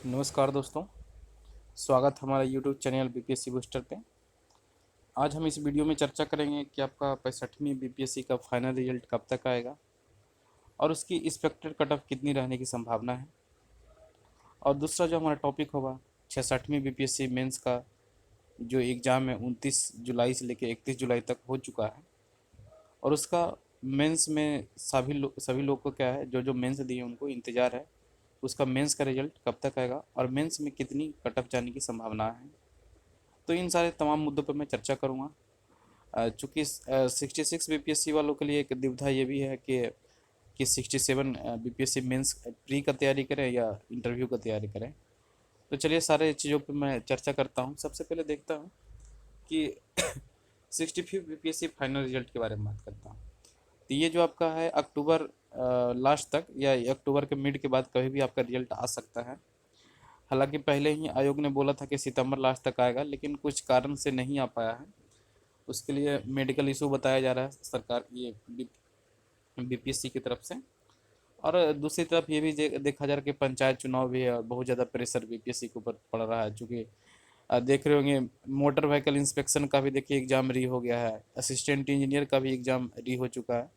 नमस्कार दोस्तों। स्वागत हमारा यूट्यूब चैनल बीपीएससी बूस्टर पे। आज हम इस वीडियो में चर्चा करेंगे कि आपका 65वीं बीपीएससी का फाइनल रिजल्ट कब तक आएगा और उसकी एक्सपेक्टेड कट ऑफ कितनी रहने की संभावना है। और दूसरा जो हमारा टॉपिक होगा 66वीं बीपीएससी मेंस का जो एग्ज़ाम है 29 जुलाई से लेकर 31 जुलाई तक हो चुका है और उसका मेंस में सभी लोग को क्या है, जो जो मेंस दिए उनको इंतज़ार है उसका मेंस का रिजल्ट कब तक आएगा और मेंस में कितनी कट ऑफ जाने की संभावना है। तो इन सारे तमाम मुद्दों पर मैं चर्चा करूँगा। चूँकि 66 बीपीएससी वालों के लिए एक दुविधा ये भी है कि 67 बीपीएससी मेंस प्री का तैयारी करें या इंटरव्यू का तैयारी करें। तो चलिए सारे चीज़ों पर मैं चर्चा करता हूँ। सबसे पहले देखता हूँ कि 65 बीपीएससी फाइनल रिजल्ट के बारे में बात करता हूँ। तो ये जो आपका है अक्टूबर लास्ट तक या अक्टूबर के मिड के बाद कभी भी आपका रिजल्ट आ सकता है। हालांकि पहले ही आयोग ने बोला था कि सितंबर लास्ट तक आएगा, लेकिन कुछ कारण से नहीं आ पाया है। उसके लिए मेडिकल इशू बताया जा रहा है सरकार ये बीपीएससी की तरफ से। और दूसरी तरफ ये भी देखा जा रहा है कि पंचायत चुनाव भी है और बहुत ज़्यादा प्रेशर बीपीएससी के ऊपर पड़ रहा है। चूँकि देख रहे होंगे मोटर व्हीकल इंस्पेक्शन का भी देखिए एग्ज़ाम री हो गया है, असिस्टेंट इंजीनियर का भी एग्ज़ाम री हो चुका है,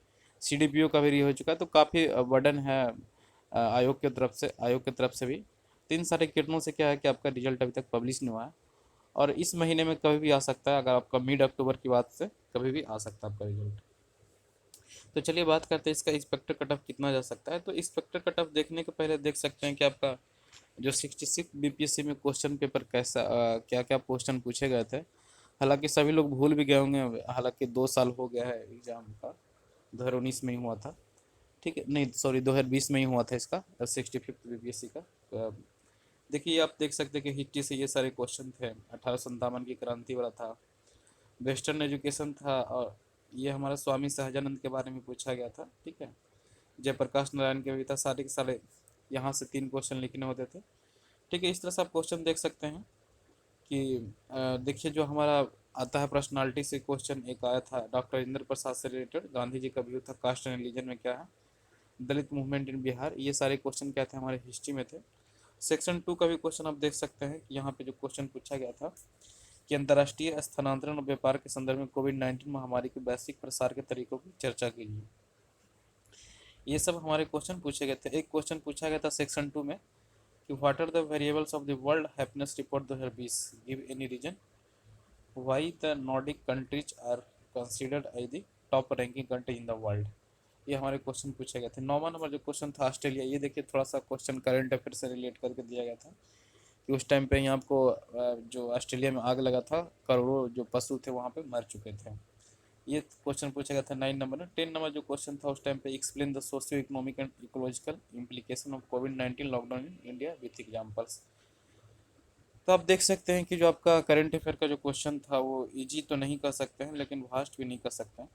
सीडीपीओ का भी री हो चुका है। तो काफ़ी बर्डन है आयोग की तरफ से भी। तीन सारे किरणों से क्या है कि आपका रिजल्ट अभी तक पब्लिश नहीं हुआ है और इस महीने में कभी भी आ सकता है। अगर आपका मिड अक्टूबर की बात से कभी भी आ सकता है आपका रिजल्ट। तो चलिए बात करते हैं इसका इंस्पेक्टर कट ऑफ कितना जा सकता है। तो इंस्पेक्टर कट ऑफ देखने के पहले देख सकते हैं कि आपका जो 66 बीपीएससी में क्वेश्चन पेपर कैसा क्या क्या क्वेश्चन पूछे गए थे। हालांकि सभी लोग भूल भी गए होंगे, हालांकि 2 साल हो गया है एग्जाम का। 2019 में ही हुआ था, ठीक है, नहीं सॉरी 2020 में ही हुआ था इसका 65 बीपीएससी का। देखिए आप देख सकते हैं कि हिस्ट्री से ये सारे क्वेश्चन थे। 1857 की क्रांति वाला था, वेस्टर्न एजुकेशन था, और ये हमारा स्वामी सहजानंद के बारे में पूछा गया था, ठीक है। जयप्रकाश नारायण के भी था। सारे के सारे यहाँ से 3 क्वेश्चन लिखने होते थे, ठीक है। इस तरह से आप क्वेश्चन देख सकते हैं कि देखिए जो हमारा आता है पर्सनालिटी से क्वेश्चन एक आया था डॉक्टर इंद्र प्रसाद से रिलेटेड। गांधी जी का व्यू था कास्ट एंड रिलीजन में क्या है, दलित मूवमेंट इन बिहार। ये सारे क्वेश्चन क्या थे, हमारे हिस्ट्री में थे। सेक्शन 2 का भी क्वेश्चन आप देख सकते हैं कि यहाँ पे जो क्वेश्चन पूछा गया था कि अंतर्राष्ट्रीय स्थानांतरण और व्यापार के संदर्भ में कोविड-19 महामारी के वैश्विक प्रसार के तरीकों की चर्चा कीजिए। ये सब हमारे क्वेश्चन पूछे गए थे। एक क्वेश्चन पूछा गया था सेक्शन 2 में कि what are the variables of the world happiness report 2020, give any reason why the Nordic countries are considered as the top ranking country in the world. ये हमारे क्वेश्चन पूछे गए थे। 9वां नंबर जो क्वेश्चन था ऑस्ट्रेलिया। ये देखिए थोड़ा सा क्वेश्चन करंट अफेयर से रिलेट करके दिया गया था कि उस टाइम पे ही आपको जो ऑस्ट्रेलिया में आग लगा था, करोड़ों जो पशु थे वहाँ पे मर चुके थे। ये क्वेश्चन पूछा गया था 9 नंबर में। 10 नंबर जो क्वेश्चन था उस टाइम पे, explain the socio economic and ecological implication of covid lockdown in India with examples. तो आप देख सकते हैं कि जो आपका करंट अफेयर का जो क्वेश्चन था वो इजी तो नहीं कर सकते हैं, लेकिन वास्ट भी नहीं कर सकते हैं,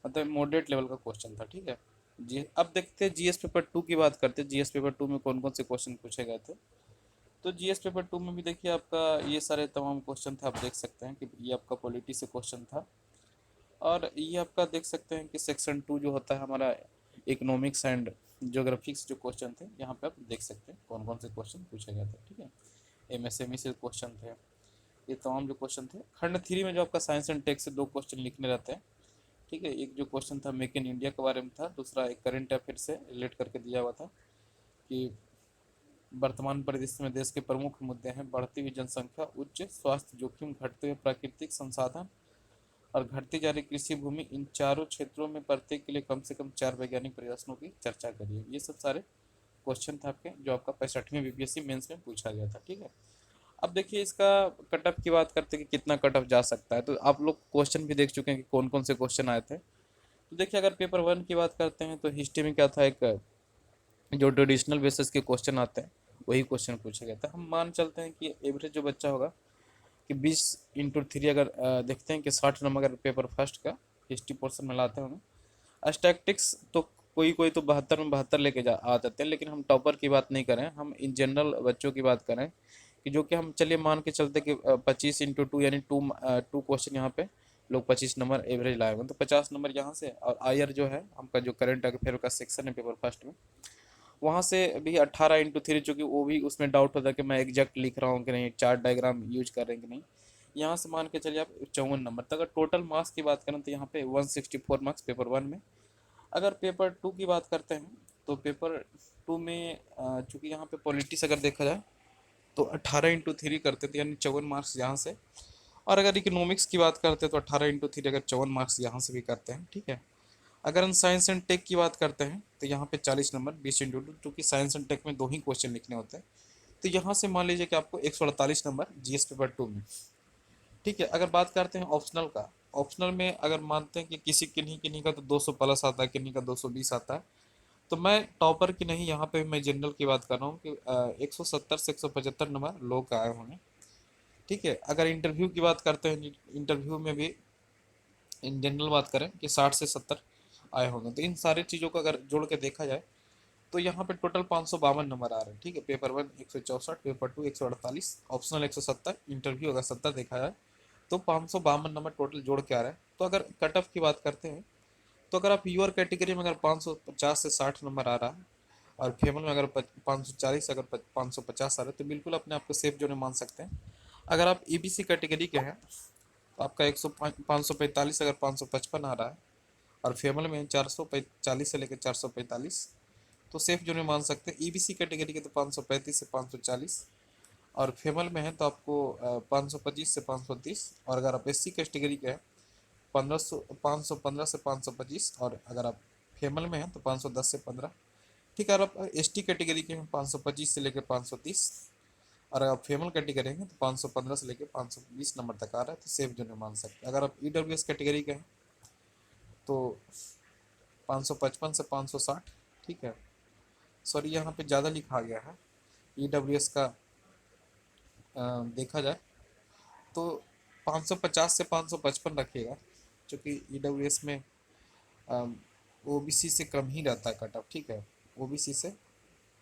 मतलब मॉडरेट लेवल का क्वेश्चन था, ठीक है जी। अब देखते हैं जीएस पेपर 2 की बात करते हैं। जीएस पेपर 2 में कौन कौन से क्वेश्चन पूछे गए थे। तो जीएस पेपर 2 में भी देखिए आपका ये सारे तमाम क्वेश्चन थे। आप देख सकते हैं कि ये आपका पॉलिटी से क्वेश्चन था, और ये आपका देख सकते हैं कि सेक्शन 2 जो होता है हमारा इकोनॉमिक्स एंड ज्योग्राफिक्स जो क्वेश्चन थे, यहाँ पे आप देख सकते हैं कौन कौन से क्वेश्चन पूछे गए थे, ठीक है। एमएसएमई से क्वेश्चन थे। ये तमाम जो क्वेश्चन थे खंड 3 में जो आपका साइंस एंड टेक से 2 क्वेश्चन लिखने रहते हैं, ठीक है। एक जो क्वेश्चन था मेक इन इंडिया के बारे में था, दूसरा एक करंट अफेयर से रिलेट करके दिया हुआ था कि वर्तमान परिदृश्य में देश के प्रमुख मुद्दे हैं बढ़ती हुई जनसंख्या, उच्च स्वास्थ्य जोखिम, घटते हुए प्राकृतिक संसाधन और घटती जा रही कृषि भूमि। इन चारों क्षेत्रों में प्रत्येक के लिए कम से कम 4 वैज्ञानिक प्रदर्शनों की चर्चा करिए। ये सब सारे क्वेश्चन थे आपके जो आपका 65वीं बीपीएससी मेंस में पूछा गया था, ठीक है। अब देखिए इसका कट ऑफ की बात करते हैं कि कितना कट ऑफ जा सकता है। तो आप लोग क्वेश्चन भी देख चुके हैं कि कौन कौन से क्वेश्चन आए थे। तो देखिए अगर पेपर 1 की बात करते हैं तो हिस्ट्री में क्या था, एक जो ट्रेडिशनल बेसिस के क्वेश्चन आते हैं वही क्वेश्चन पूछा गया था। हम मान चलते हैं कि एवरेज जो बच्चा होगा कि 20 × 3 अगर देखते हैं कि 60 नंबर अगर पेपर फर्स्ट का हिस्ट्री पोर्सन में लाते होंगे। स्टैटिक्स तो कोई कोई तो 72 में 72 लेके जा आ जाते हैं, लेकिन हम टॉपर की बात नहीं करें, हम इन जनरल बच्चों की बात करें कि जो कि हम चलिए मान के चलते कि 25 × 2 यानी टू क्वेश्चन यहाँ पे लोग 25 नंबर एवरेज लाए होंगे, तो 50 नंबर यहाँ से। और आयर जो है आपका जो करंट अफेयर का सेक्शन है पेपर फर्स्ट में, वहाँ से भी 18x3, चूँकि वो भी उसमें डाउट होता है कि मैं एग्जैक्ट लिख रहा हूँ कि नहीं, चार्ट डायग्राम यूज कर रहे हैं कि नहीं। यहाँ से मान के चलिए आप 54 नंबर। तो अगर टोटल मार्क्स की बात करें तो यहाँ पे 164 मार्क्स पेपर 1 में। अगर पेपर 2 की बात करते हैं तो पेपर 2 में चूँकि यहाँ पे पॉलिटिक्स अगर देखा जाए तो 18x3 करते थे, यानी 54 मार्क्स यहाँ से। और अगर इकोनॉमिक्स की बात करते हैं तो 18x3 अगर 54 मार्क्स यहाँ से भी करते हैं, ठीक है। अगर हम साइंस एंड टेक की बात करते हैं तो यहाँ पे 40 नंबर 20x2, क्योंकि साइंस एंड टेक में 2 ही क्वेश्चन लिखने होते हैं। तो यहाँ से मान लीजिए कि आपको 148 नंबर जीएस पेपर 2 में, ठीक है। अगर बात करते हैं ऑप्शनल का, ऑप्शनल में अगर मानते हैं कि किसी किन्हीं किन्हीं का तो 200 प्लस आता है, किन्हीं का 220 आता है, तो मैं टॉपर की नहीं, यहाँ पे मैं जनरल की बात कर रहा हूँ कि 170 से 175 नंबर लोग आए होंगे, ठीक है। अगर इंटरव्यू की बात करते हैं, इंटरव्यू में भी इन जनरल बात करें कि 60 से 70 आए होंगे। तो इन सारी चीज़ों को अगर जोड़ के देखा जाए तो यहाँ पे टोटल 552 नंबर आ रहे हैं, ठीक है। पेपर 1 164, पेपर 2 148, ऑप्शनल 170, इंटरव्यू अगर 70 देखा जाए तो 552 नंबर टोटल जोड़ के आ रहा है। तो अगर कट ऑफ की बात करते हैं तो अगर आप यूआर कैटेगरी में अगर 550 से 60 नंबर आ रहा है, और फीमेल में अगर 540 अगर 550 आ रहा है, तो बिल्कुल अपने आप को सेफ जोन में मान सकते हैं। अगर आप ईबीसी कैटेगरी के हैं तो आपका 545 अगर 555 आ रहा है, और फीमेल में 440 से लेकर 445, तो सेफ जोन में मान सकते हैं। ईबीसी कैटेगरी के तो 535 से 540, और फीमेल में है तो आपको 525 से 530, और अगर आप एससी कैटेगरी के हैं 515 से 525, और अगर आप फीमेल में हैं तो 510 से 15, ठीक है। और आप एसटी कैटेगरी के हैं 525 से लेकर 530, और अगर आप फीमेल कैटेगरी हैं तो 515 से लेकर 520 नंबर तक आ रहा है, तो सेफ जोन में मान सकते हैं। अगर आप ईडब्ल्यूएस कैटेगरी के हैं तो 555 से 560, ठीक है। सॉरी, यहाँ पे ज़्यादा लिखा गया है ईडब्ल्यूएस का। देखा जाए तो 550 से 555 रखिएगा, क्योंकि ईडब्ल्यूएस में ओबीसी से कम ही रहता है कट ऑफ, ठीक है। ओबीसी से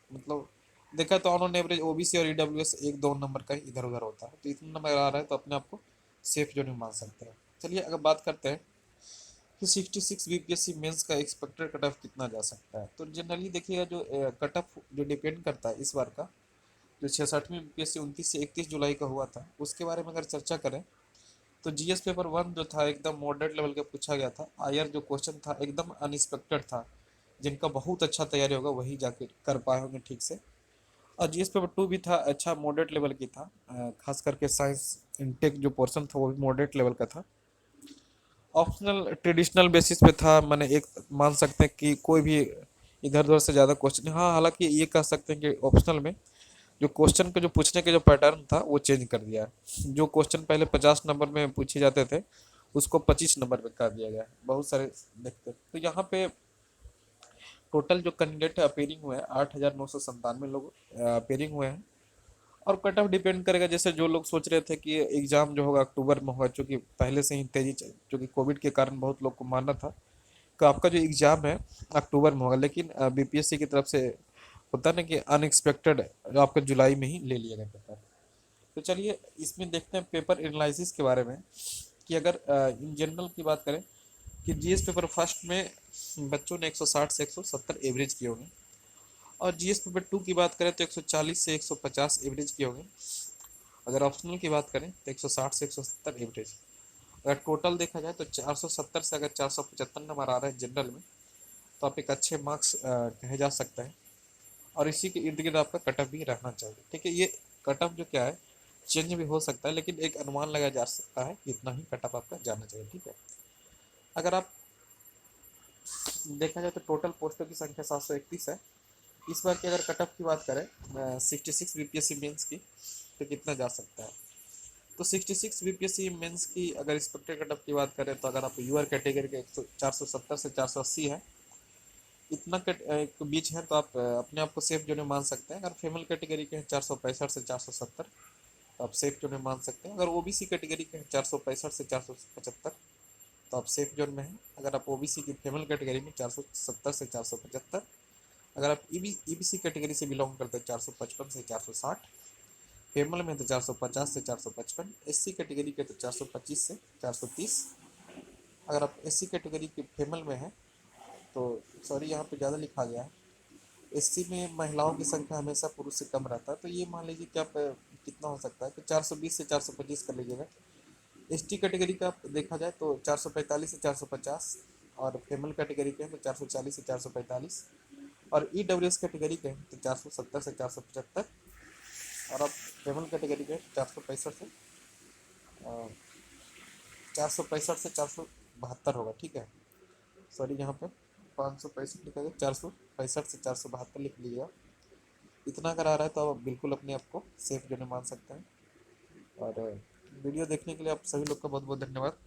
मतलब देखा तो ऑन एवरेज ओबीसी और ईडब्ल्यूएस 1-2 नंबर का ही इधर उधर होता है, तो इतना नंबर आ रहा है तो अपने आप को सेफ जोन में मान सकते हैं। चलिए अगर बात करते हैं कि 66 बीपीएससी मेंस का एक्सपेक्टेड कट ऑफ कितना जा सकता है, तो जनरली देखिएगा जो कट ऑफ जो डिपेंड करता है इस बार का, जो 66वीं बीपीएससी 29 से 31 जुलाई का हुआ था, उसके बारे में अगर चर्चा करें तो जीएस पेपर 1 जो था एकदम मॉडरेट लेवल का पूछा गया था। आयर जो क्वेश्चन था एकदम अनएक्सपेक्टेड था, जिनका बहुत अच्छा तैयारी होगा वही जाके कर पाए होंगे ठीक से। और जीएस पेपर 2 भी था, अच्छा मॉडरेट लेवल की था, खास करके साइंस इनटेक जो पोर्शन था वो भी मॉडरेट लेवल का था। ऑप्शनल ट्रेडिशनल बेसिस पे था, मैंने एक मान सकते हैं कि कोई भी इधर उधर से ज़्यादा क्वेश्चन, हाँ हालांकि ये कह सकते हैं कि ऑप्शनल में जो क्वेश्चन का जो पूछने का जो पैटर्न था वो चेंज कर दिया है। जो क्वेश्चन पहले 50 नंबर में पूछे जाते थे उसको 25 नंबर में कर दिया गया है, बहुत सारे देखते हैं। तो यहाँ पे टोटल जो कैंडिडेट अपेयरिंग हुए हैं 8,997 लोग अपेयरिंग हुए हैं। और कट ऑफ डिपेंड करेगा, जैसे जो लोग सोच रहे थे कि एग्जाम जो होगा अक्टूबर में होगा, चूँकि पहले से ही तेजी चूँकि कोविड के कारण बहुत लोग को मानना था कि आपका जो एग्जाम है अक्टूबर में होगा, लेकिन बीपीएससी की तरफ से होता है ना कि अनएक्सपेक्टेड जो आपका जुलाई में ही ले लिया गया पेपर। तो चलिए इसमें देखते हैं पेपर एनालिसिस के बारे में, कि अगर इन जनरल की बात करें कि जीएस पेपर फर्स्ट में बच्चों ने 160 से 170 एवरेज किए होंगे, और जीएस पेपर 2 की बात करें तो 140 से 150 एवरेज किए होंगे। अगर ऑप्शनल की बात करें तो 160 से 170 एवरेज। अगर टोटल देखा जाए तो 470 से अगर 475 नंबर आ रहा है जनरल में, तो आप एक अच्छे मार्क्स कहे जा सकते हैं। और इसी के इर्द गिर्द आपका कट ऑफ भी रहना चाहिए, ठीक है। ये कट ऑफ जो क्या है चेंज भी हो सकता है, लेकिन एक अनुमान लगाया जा सकता है कि इतना ही कट ऑफ आपका जाना चाहिए, ठीक है। अगर आप देखा जाए तो टोटल पोस्टों की संख्या 731 है। इस बार की अगर कट ऑफ की बात करें 66 बीपीएससी मेंस की, तो कितना जा सकता है। तो 66 बीपीएससी मेंस की अगर एक्सपेक्टेड कट ऑफ की बात करें तो अगर आप यूआर कैटेगरी के 470 से 480 है, इतना के बीच है, तो आप अपने आप को सेफ जोन में मान सकते हैं। अगर फीमेल कैटेगरी के हैं 465 से 470, तो आप सेफ जोन में मान सकते हैं। अगर ओबीसी कैटेगरी के हैं 465 से 475, तो आप सेफ जोन में हैं। अगर आप ओबीसी की फीमेल कैटेगरी में 470 से 475, अगर आप ईबीसी कैटेगरी से बिलोंग करते हैं 455 से 460, फीमेल में तो 450 से 455, एससी कैटेगरी के तो 425 से 430। अगर आप एससी कैटेगरी के फीमेल में हैं तो सॉरी यहाँ पे ज़्यादा लिखा गया है, एससी में महिलाओं की संख्या हमेशा पुरुष से कम रहता है, तो ये मान लीजिए कि आप कितना हो सकता है कि 420 से 425 कर लीजिएगा। एसटी कैटेगरी का देखा जाए तो 445 से 450, और फीमेल कैटेगरी के हैं तो 440 से 445, और ईडब्ल्यूएस कैटेगरी के हैं तो 470 से 475, और अब फीमेल कैटेगरी के 465 से 465 से 472 होगा, ठीक है। सॉरी, यहाँ पे 565 लिखा गया, 465 से 472 लिख लीजिएगा। इतना अगर आ रहा है तो आप बिल्कुल अपने आप को सेफ जोन में मान सकते हैं। और वीडियो देखने के लिए आप सभी लोग का बहुत बहुत धन्यवाद।